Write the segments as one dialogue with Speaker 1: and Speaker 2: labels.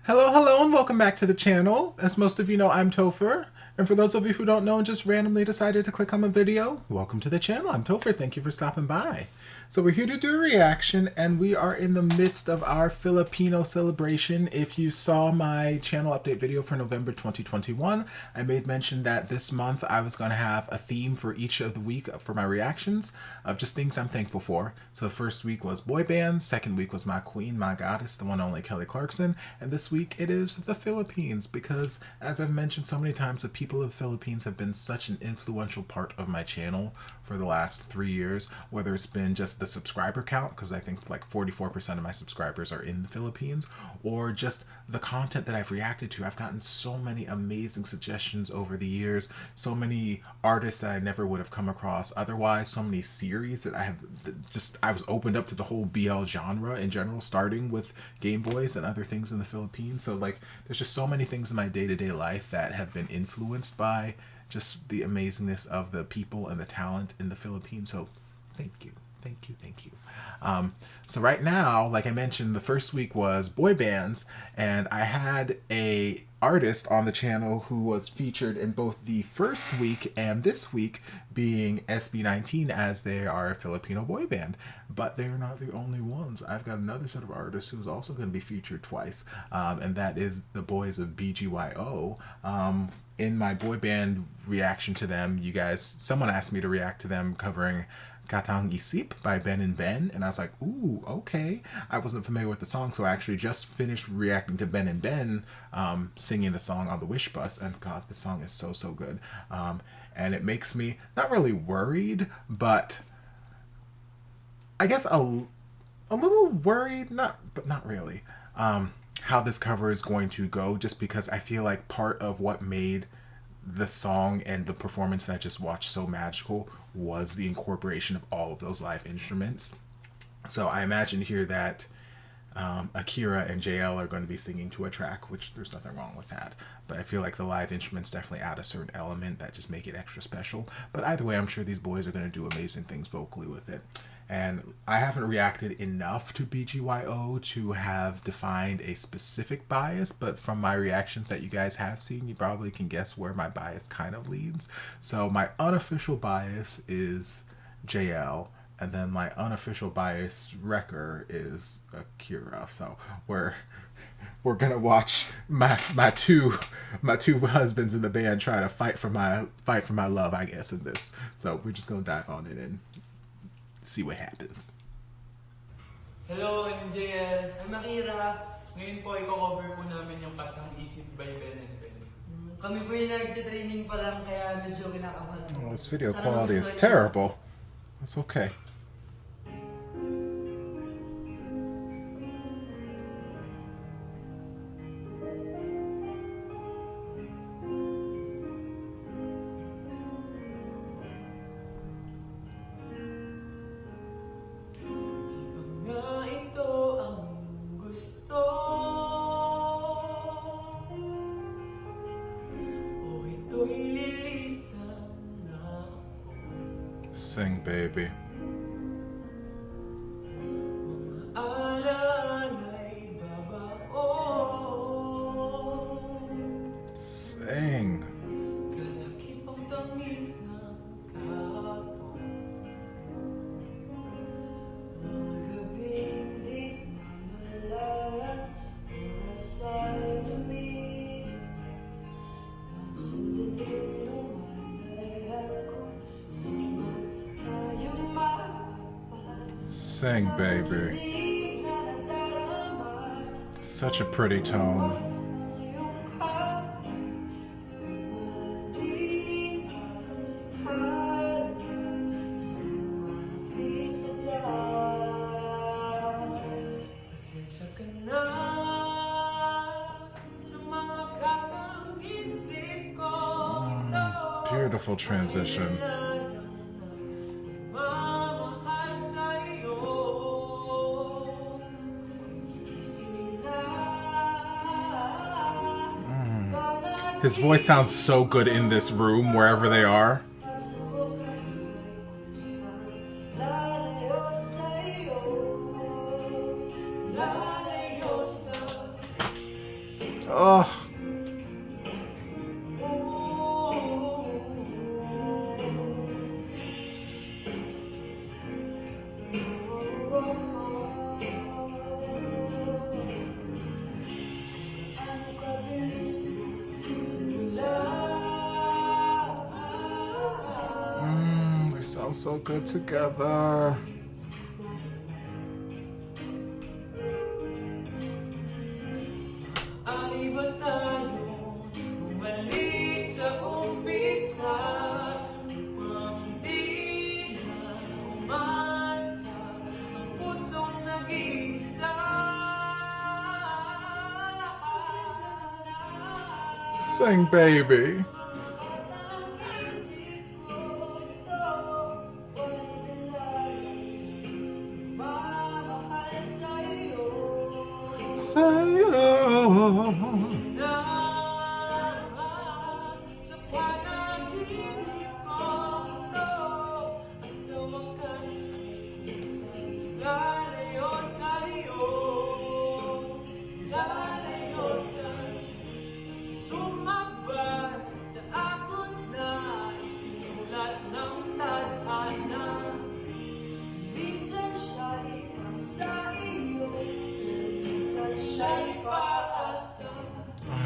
Speaker 1: Hello, hello, and welcome back to the channel. As most of you know, I'm Topher. And for those of you who don't know and just randomly decided to click on the video, welcome to the channel. I'm Topher. Thank you for stopping by. So we're here to do a reaction, and we are in the midst of our Filipino celebration. If you saw my channel update video for November 2021, I made mention that this month I was going to have a theme for each of the week for my reactions of just things I'm thankful for. So the first week was boy bands, second week was my queen, my goddess, the one and only Kelly Clarkson, and this week it is the Philippines because, as I've mentioned so many times, the people of the Philippines have been such an influential part of my channel for the last 3 years, whether it's been just the subscriber count, because I think like 44% of my subscribers are in the Philippines, or just the content that I've reacted to. I've gotten so many amazing suggestions over the years, so many artists that I never would have come across otherwise, so many series that I was opened up to the whole BL genre in general, starting with Game Boys and other things in the Philippines. So like there's just so many things in my day-to-day life that have been influenced by just the amazingness of the people and the talent in the Philippines. So thank you. So right now, like I mentioned, the first week was boy bands, and I had a artist on the channel who was featured in both the first week and this week, being SB19, as they are a Filipino boy band. But they're not the only ones. I've got another set of artists who's also going to be featured twice, and that is the boys of BGYO. In my boy band reaction to them, someone asked me to react to them covering Kathang Isip by Ben and Ben, and I was like, ooh, okay. I wasn't familiar with the song, so I actually just finished reacting to Ben and Ben singing the song on the Wish Bus, and God, the song is so, so good. And it makes me not really worried, but I guess a little worried, but not really, how this cover is going to go, just because I feel like part of what made the song and the performance that I just watched so magical was the incorporation of all of those live instruments. So I imagine here that Akira and JL are going to be singing to a track, which there's nothing wrong with that. But I feel like the live instruments definitely add a certain element that just make it extra special. But either way, I'm sure these boys are going to do amazing things vocally with it. And I haven't reacted enough to BGYO to have defined a specific bias, but from my reactions that you guys have seen, you probably can guess where my bias kind of leads. So my unofficial bias is JL, and then my unofficial bias wrecker is Akira. So we're gonna watch my two husbands in the band try to fight for my love, I guess, in this. So we're just gonna dive on in and see what happens.
Speaker 2: Hello, I'm JL. I'm Akira. Ngayon po, i-cover po namin yung Kathang Isip by Ben and Ben. Kami po yung nag-training pa lang, kaya medyo kinakabahan.
Speaker 1: Oh, this video quality is terrible. It's okay. Sing, baby. Sing. Sing, baby. Such a pretty tone. Beautiful transition. His voice sounds so good in this room, wherever they are. Oh. They sound so good together. Sing, baby. Say oh.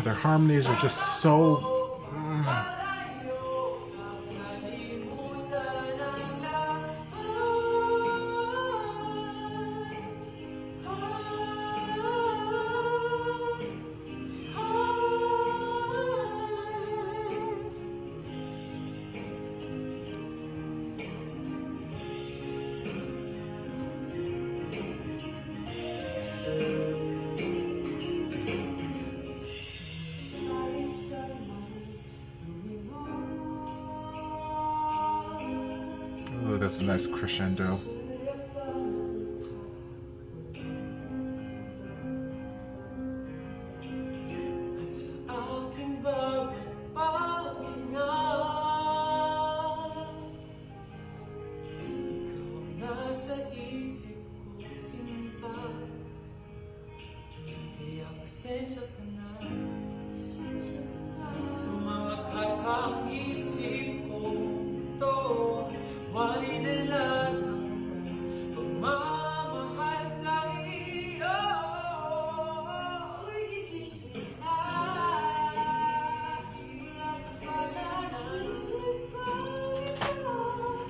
Speaker 1: Their harmonies are just so... Ooh, that's a nice crescendo.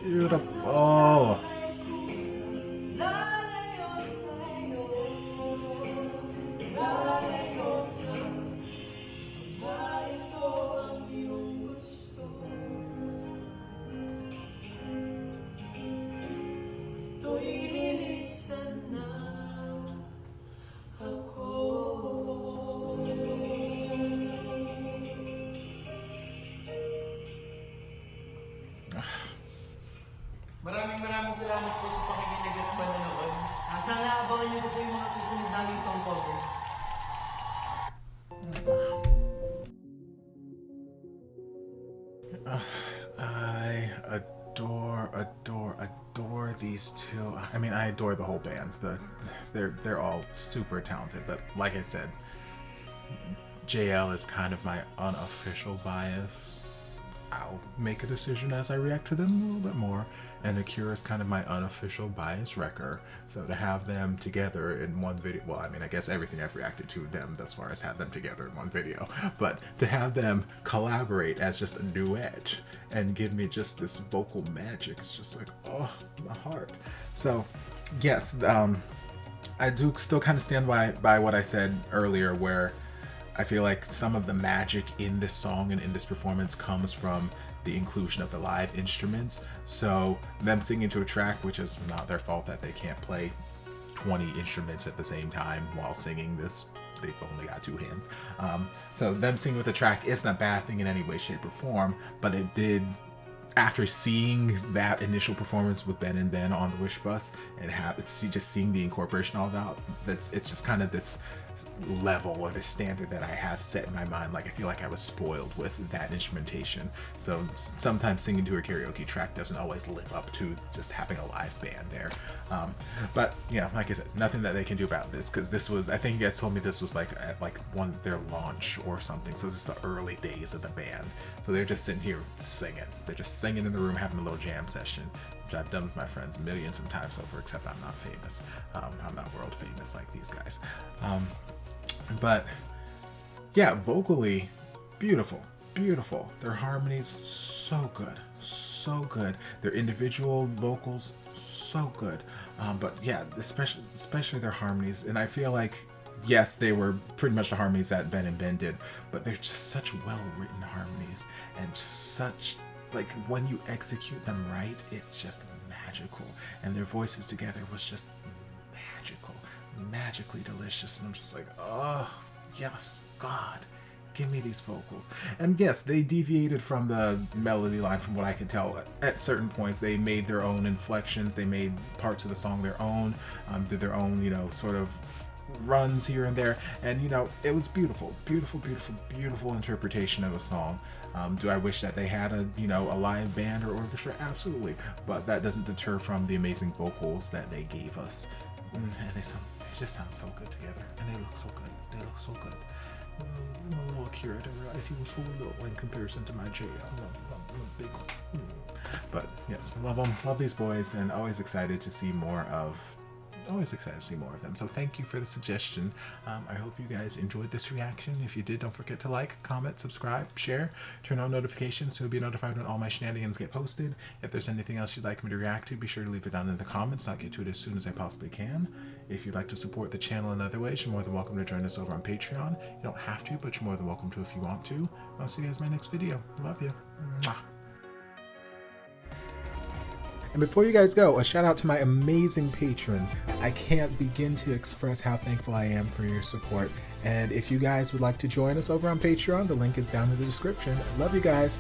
Speaker 1: Beautiful.
Speaker 2: Maraming salamat po sa pakikinig at panonood. Sana abangan niyo po yung mga susunod naming song cover.
Speaker 1: I adore these two. I mean, I adore the whole band. They're all super talented. But like I said, JL is kind of my unofficial bias. I'll make a decision as I react to them a little bit more. And Akira is kind of my unofficial bias wrecker. So to have them together in one video, well, I mean, I guess everything I've reacted to them thus far has had them together in one video. But to have them collaborate as just a duet and give me just this vocal magic, it's just like, oh, my heart. So, yes, I do still kind of stand by what I said earlier, where I feel like some of the magic in this song and in this performance comes from the inclusion of the live instruments. So them singing to a track, which is not their fault that they can't play 20 instruments at the same time while singing this. They've only got two hands. So them singing with a track isn't a bad thing in any way, shape, or form, but it did, after seeing that initial performance with Ben and Ben on the Wish Bus and just seeing the incorporation of all that, it's just kind of this level or the standard that I have set in my mind. Like I feel like I was spoiled with that instrumentation. So sometimes singing to a karaoke track doesn't always live up to just having a live band there. But yeah, like I said, nothing that they can do about this, because this was, I think you guys told me this was like at like their launch or something. So this is the early days of the band. So they're just sitting here singing. They're just singing in the room, having a little jam session, which I've done with my friends millions of times over, except I'm not famous. I'm not world famous like these guys. But yeah, vocally, beautiful. Their harmonies, so good. Their individual vocals, so good. But yeah, especially their harmonies. And I feel like, yes, they were pretty much the harmonies that Ben and Ben did, but they're just such well-written harmonies, and just such, like, when you execute them right, it's just magical. And their voices together was just magical, magically delicious. And I'm just like, oh, yes, God, give me these vocals. And yes, they deviated from the melody line from what I could tell. At certain points, they made their own inflections. They made parts of the song their own, did their own, sort of runs here and there. And, it was beautiful interpretation of the song. Do I wish that they had a live band or orchestra? Absolutely. But that doesn't deter from the amazing vocals that they gave us. And they just sound so good together. And they look so good. Little Akira, I didn't realize he was so little in comparison to my Jay. I'm a big one. But yes, love them, love these boys, and always excited to see more of them. So thank you for the suggestion. I hope you guys enjoyed this reaction. If you did, don't forget to like, comment, subscribe, share, turn on notifications so you'll be notified when all my shenanigans get posted. If there's anything else you'd like me to react to, be sure to leave it down in the comments. I'll get to it as soon as I possibly can. If you'd like to support the channel in other ways, you're more than welcome to join us over on Patreon. You don't have to, but you're more than welcome to if you want to. I'll see you guys in my next video. Love you. Mwah. And before you guys go, a shout out to my amazing patrons. I can't begin to express how thankful I am for your support. And if you guys would like to join us over on Patreon, the link is down in the description. Love you guys.